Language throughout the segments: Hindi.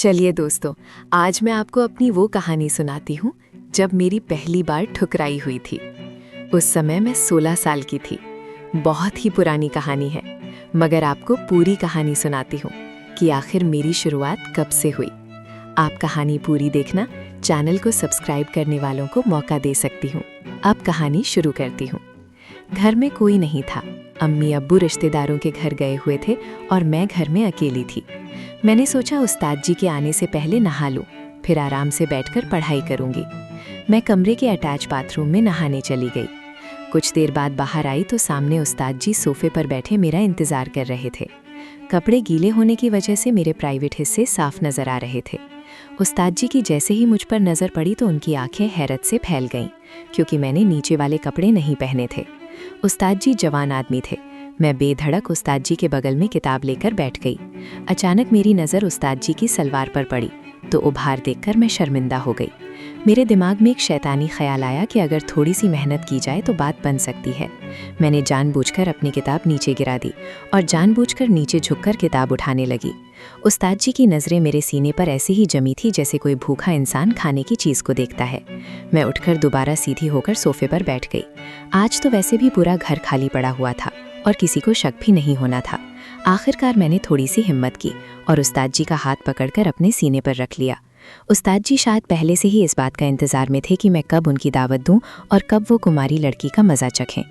चलिए दोस्तों, आज मैं आपको अपनी वो कहानी सुनाती हूँ जब मेरी पहली बार ठुकराई हुई थी। उस समय मैं 16 साल की थी। बहुत ही पुरानी कहानी है, मगर आपको पूरी कहानी सुनाती हूँ कि आखिर मेरी शुरुआत कब से हुई। आप कहानी पूरी देखना, चैनल को सब्सक्राइब करने वालों को मौका दे सकती हूँ। अब कहानी शुरू करती हूँ। घर में कोई नहीं था। अम्मी अब्बू रिश्तेदारों के घर गए हुए थे और मैं घर में अकेली थी। मैंने सोचा उस्ताद जी के आने से पहले नहा लूं, फिर आराम से बैठकर पढ़ाई करूंगी। मैं कमरे के अटैच बाथरूम में नहाने चली गई। कुछ देर बाद बाहर आई तो सामने उस्ताद जी सोफे पर बैठे मेरा इंतजार कर रहे थे। कपड़े गीले होने की वजह से मेरे प्राइवेट हिस्से साफ नजर आ रहे थे। उस्ताद जी की जैसे ही मुझ पर नजर पड़ी तो उनकी आंखें हैरत से फैल गईं, क्योंकि मैंने नीचे वाले कपड़े नहीं पहने थे। उस्ताद जी जवान आदमी थे। मैं बेधड़क उस्ताद जी के बगल में किताब लेकर बैठ गई। अचानक मेरी नज़र उस्ताद जी की सलवार पर पड़ी तो उभार देखकर मैं शर्मिंदा हो गई। मेरे दिमाग में एक शैतानी ख्याल आया कि अगर थोड़ी सी मेहनत की जाए तो बात बन सकती है। मैंने जानबूझकर अपनी किताब नीचे गिरा दी और जानबूझकर नीचे झुककर किताब उठाने लगी। उस्ताद जी की नज़रें मेरे सीने पर ऐसे ही जमी थी जैसे कोई भूखा इंसान खाने की चीज़ को देखता है। मैं उठकर दोबारा सीधी होकर सोफे पर बैठ गई। आज तो वैसे भी पूरा घर खाली पड़ा हुआ था और किसी को शक भी नहीं होना था। आखिरकार मैंने थोड़ी सी हिम्मत की और उस्ताद जी का हाथ पकड़कर अपने सीने पर रख लिया। उस्ताद जी शायद पहले से ही इस बात का इंतज़ार में थे कि मैं कब उनकी दावत दूं और कब वो कुमारी लड़की का मज़ा चखें।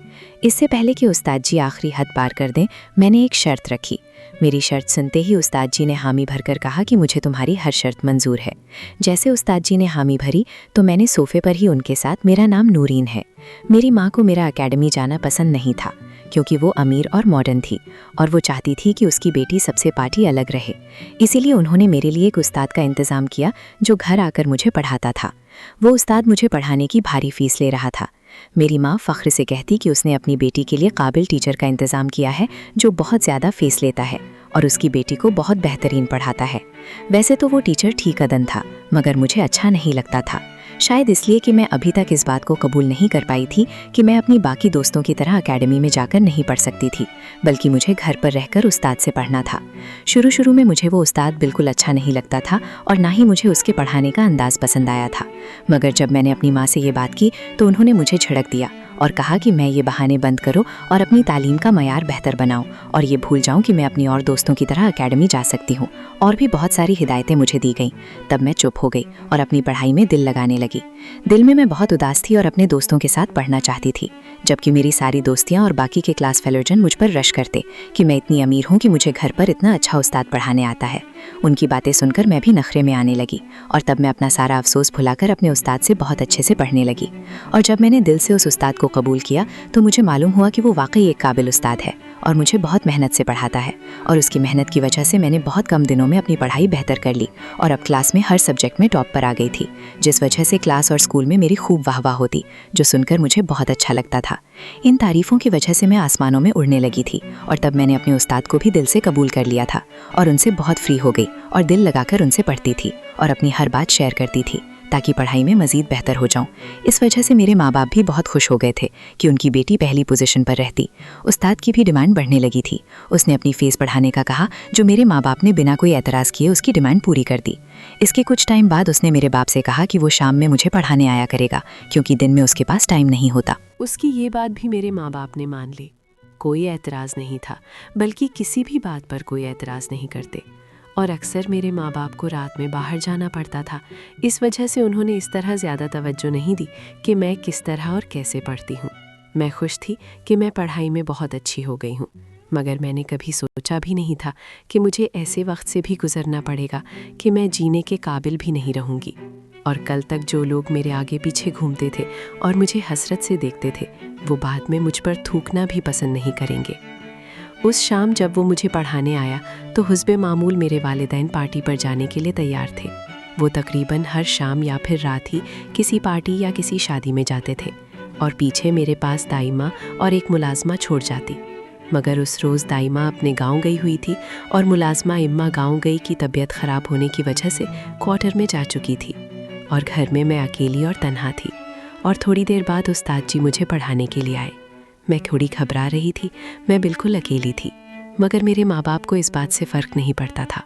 इससे पहले कि उस्ताद जी आखिरी हद पार कर दें, मैंने एक शर्त रखी। मेरी शर्त सुनते ही उस्ताद जी ने हामी भरकर कहा कि मुझे तुम्हारी हर शर्त मंजूर है। जैसे उस्ताद जी ने हामी भरी तो मैंने सोफे पर ही उनके साथ मेरा नाम नूरीन है। मेरी माँ को मेरा एकेडमी जाना पसंद नहीं था, क्योंकि वो अमीर और मॉडर्न थी और वो चाहती थी कि उसकी बेटी सबसे पार्टी अलग रहे। इसीलिए उन्होंने मेरे लिए एक उस्ताद का इंतज़ाम किया जो घर आकर मुझे पढ़ाता था। वो उस्ताद मुझे पढ़ाने की भारी फीस ले रहा था। मेरी माँ फ़ख्र से कहती कि उसने अपनी बेटी के लिए काबिल टीचर का इंतज़ाम किया है जो बहुत ज़्यादा फ़ीस लेता है और उसकी बेटी को बहुत बेहतरीन पढ़ाता है। वैसे तो वो टीचर ठीक अदन था, मगर मुझे अच्छा नहीं लगता था। शायद इसलिए कि मैं अभी तक इस बात को कबूल नहीं कर पाई थी कि मैं अपनी बाकी दोस्तों की तरह एकेडमी में जाकर नहीं पढ़ सकती थी, बल्कि मुझे घर पर रहकर उस्ताद से पढ़ना था। शुरू में मुझे वो उस्ताद बिल्कुल अच्छा नहीं लगता था और ना ही मुझे उसके पढ़ाने का अंदाज़ पसंद आया था। मगर जब मैंने अपनी माँ से ये बात की तो उन्होंने मुझे झिड़क दिया और कहा कि मैं ये बहाने बंद करो और अपनी तालीम का मयार बेहतर बनाऊं और ये भूल जाऊं कि मैं अपनी और दोस्तों की तरह एकेडमी जा सकती हूं। और भी बहुत सारी हिदायतें मुझे दी गईं। तब मैं चुप हो गई और अपनी पढ़ाई में दिल लगाने लगी। दिल में मैं बहुत उदास थी और अपने दोस्तों के साथ पढ़ना चाहती थी, जबकि मेरी सारी दोस्तियाँ और बाकी के क्लास फेलोजन मुझ पर रश करते कि मैं इतनी अमीर हूँ कि मुझे घर पर इतना अच्छा उस्ताद पढ़ाने आता है। उनकी बातें सुनकर मैं भी नखरे में आने लगी और तब मैं अपना सारा अफसोस भुलाकर अपने उस्ताद से बहुत अच्छे से पढ़ने लगी। और जब मैंने दिल से उस उस्ताद को कबूल किया तो मुझे मालूम हुआ कि वो वाकई एक काबिल उस्ताद है और मुझे बहुत मेहनत से पढ़ाता है। और उसकी मेहनत की वजह से मैंने बहुत कम दिनों में अपनी पढ़ाई बेहतर कर ली और अब क्लास में हर सब्जेक्ट में टॉप पर आ गई थी, जिस वजह से क्लास और स्कूल में मेरी खूब वाहवाह होती, जो सुनकर मुझे बहुत अच्छा लगता था। इन तारीफ़ों की वजह से मैं आसमानों में उड़ने लगी थी और तब मैंने अपने उस्ताद को भी दिल से कबूल कर लिया था और उनसे बहुत फ्री हो गई और दिल लगाकर उनसे पढ़ती थी और अपनी हर बात शेयर करती थी ताकि पढ़ाई में मज़ीद बेहतर हो जाऊं। इस वजह से मेरे माँ बाप भी बहुत खुश हो गए थे कि उनकी बेटी पहली पोजीशन पर रहती। उस्ताद की भी डिमांड बढ़ने लगी थी। उसने अपनी फ़ीस बढ़ाने का कहा, जो मेरे माँ बाप ने बिना कोई एतराज़ किए उसकी डिमांड पूरी कर दी। इसके कुछ टाइम बाद उसने मेरे बाप से कहा कि वो शाम में मुझे पढ़ाने आया करेगा, क्योंकि दिन में उसके पास टाइम नहीं होता। उसकी ये बात भी मेरे माँ बाप ने मान ली। कोई एतराज़ नहीं था, बल्कि किसी भी बात पर कोई एतराज़ नहीं करते। और अक्सर मेरे माँ बाप को रात में बाहर जाना पड़ता था। इस वजह से उन्होंने इस तरह ज़्यादा तवज्जो नहीं दी कि मैं किस तरह और कैसे पढ़ती हूँ। मैं खुश थी कि मैं पढ़ाई में बहुत अच्छी हो गई हूँ, मगर मैंने कभी सोचा भी नहीं था कि मुझे ऐसे वक्त से भी गुजरना पड़ेगा कि मैं जीने के काबिल भी नहीं रहूँगी। और कल तक जो लोग मेरे आगे पीछे घूमते थे और मुझे हसरत से देखते थे, वो बाद में मुझ पर थूकना भी पसंद नहीं करेंगे। उस शाम जब वो मुझे पढ़ाने आया तो हुस्बे मामूल मेरे वालिदैन पार्टी पर जाने के लिए तैयार थे। वो तकरीबन हर शाम या फिर रात ही किसी पार्टी या किसी शादी में जाते थे और पीछे मेरे पास दाइमा और एक मुलाजमा छोड़ जाती। मगर उस रोज़ दाइमा अपने गांव गई हुई थी और मुलाजमा इम्मा गांव गई की तबीयत ख़राब होने की वजह से क्वार्टर में जा चुकी थी और घर में मैं अकेली और तन्हा थी। और थोड़ी देर बाद उस्ताद जी मुझे पढ़ाने के लिए आए। मैं थोड़ी घबरा रही थी, मैं बिल्कुल अकेली थी, मगर मेरे माँ बाप को इस बात से फ़र्क नहीं पड़ता था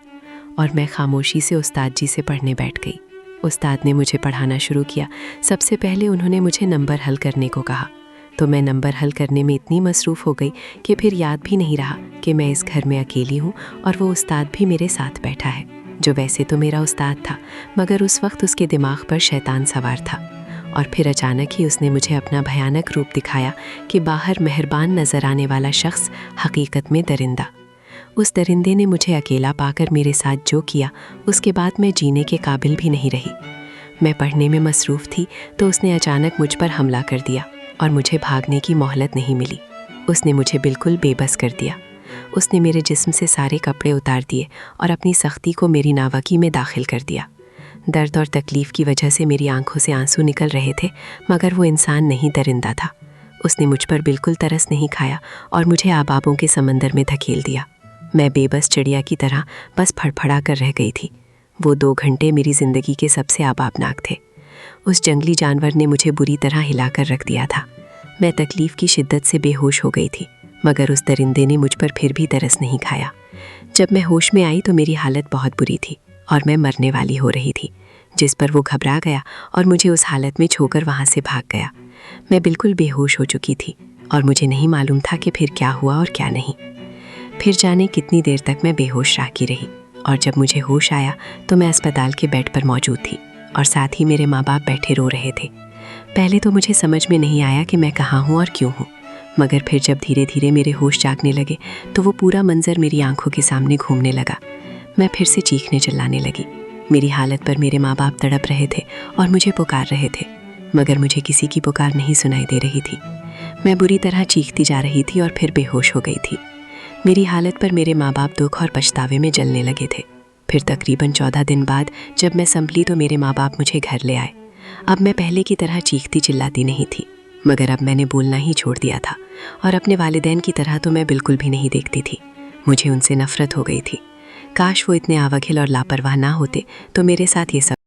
और मैं खामोशी से उस्ताद जी से पढ़ने बैठ गई। उस्ताद ने मुझे पढ़ाना शुरू किया। सबसे पहले उन्होंने मुझे नंबर हल करने को कहा, तो मैं नंबर हल करने में इतनी मसरूफ़ हो गई कि फिर याद भी नहीं रहा कि मैं इस घर में अकेली हूँ और वो उस्ताद भी मेरे साथ बैठा है, जो वैसे तो मेरा उस्ताद था, मगर उस वक्त उसके दिमाग पर शैतान सवार था। और फिर अचानक ही उसने मुझे अपना भयानक रूप दिखाया कि बाहर मेहरबान नज़र आने वाला शख्स हकीकत में दरिंदा। उस दरिंदे ने मुझे अकेला पाकर मेरे साथ जो किया, उसके बाद मैं जीने के काबिल भी नहीं रही। मैं पढ़ने में मसरूफ़ थी तो उसने अचानक मुझ पर हमला कर दिया और मुझे भागने की मोहलत नहीं मिली। उसने मुझे बिल्कुल बेबस कर दिया। उसने मेरे जिस्म से सारे कपड़े उतार दिए और अपनी सख्ती को मेरी नावकी में दाखिल कर दिया। दर्द और तकलीफ़ की वजह से मेरी आंखों से आंसू निकल रहे थे, मगर वो इंसान नहीं, दरिंदा था। उसने मुझ पर बिल्कुल तरस नहीं खाया और मुझे आबाबों के समंदर में धकेल दिया। मैं बेबस चिड़िया की तरह बस फड़फड़ा कर रह गई थी। वो 2 घंटे मेरी ज़िंदगी के सबसे आबाबनाक थे। उस जंगली जानवर ने मुझे बुरी तरह हिलाकर रख दिया था। मैं तकलीफ़ की शिद्दत से बेहोश हो गई थी, मगर उस दरिंदे ने मुझ पर फिर भी तरस नहीं खाया। जब मैं होश में आई तो मेरी हालत बहुत बुरी थी और मैं मरने वाली हो रही थी, जिस पर वो घबरा गया और मुझे उस हालत में छोकर वहाँ से भाग गया। मैं बिल्कुल बेहोश हो चुकी थी और मुझे नहीं मालूम था कि फिर क्या हुआ और क्या नहीं। फिर जाने कितनी देर तक मैं बेहोश राकी रही और जब मुझे होश आया तो मैं अस्पताल के बेड पर मौजूद थी और साथ ही मेरे माँ बाप बैठे रो रहे थे। पहले तो मुझे समझ में नहीं आया कि मैं कहाँ हूँ और क्यों हूँ, मगर फिर जब धीरे धीरे मेरे होश जागने लगे तो वो पूरा मंजर मेरी आंखों के सामने घूमने लगा। मैं फिर से चीखने चिल्लाने लगी। मेरी हालत पर मेरे माँ बाप तड़प रहे थे और मुझे पुकार रहे थे, मगर मुझे किसी की पुकार नहीं सुनाई दे रही थी। मैं बुरी तरह चीखती जा रही थी और फिर बेहोश हो गई थी। मेरी हालत पर मेरे माँ बाप दुख और पछतावे में जलने लगे थे। फिर तकरीबन 14 दिन बाद जब मैं संभली तो मेरे माँ बाप मुझे घर ले आए। अब मैं पहले की तरह चीखती चिल्लाती नहीं थी, मगर अब मैंने बोलना ही छोड़ दिया था और अपने वालिदैन की तरह तो मैं बिल्कुल भी नहीं देखती थी। मुझे उनसे नफ़रत हो गई थी। काश वो इतने आवागिल और लापरवाह ना होते तो मेरे साथ ये सब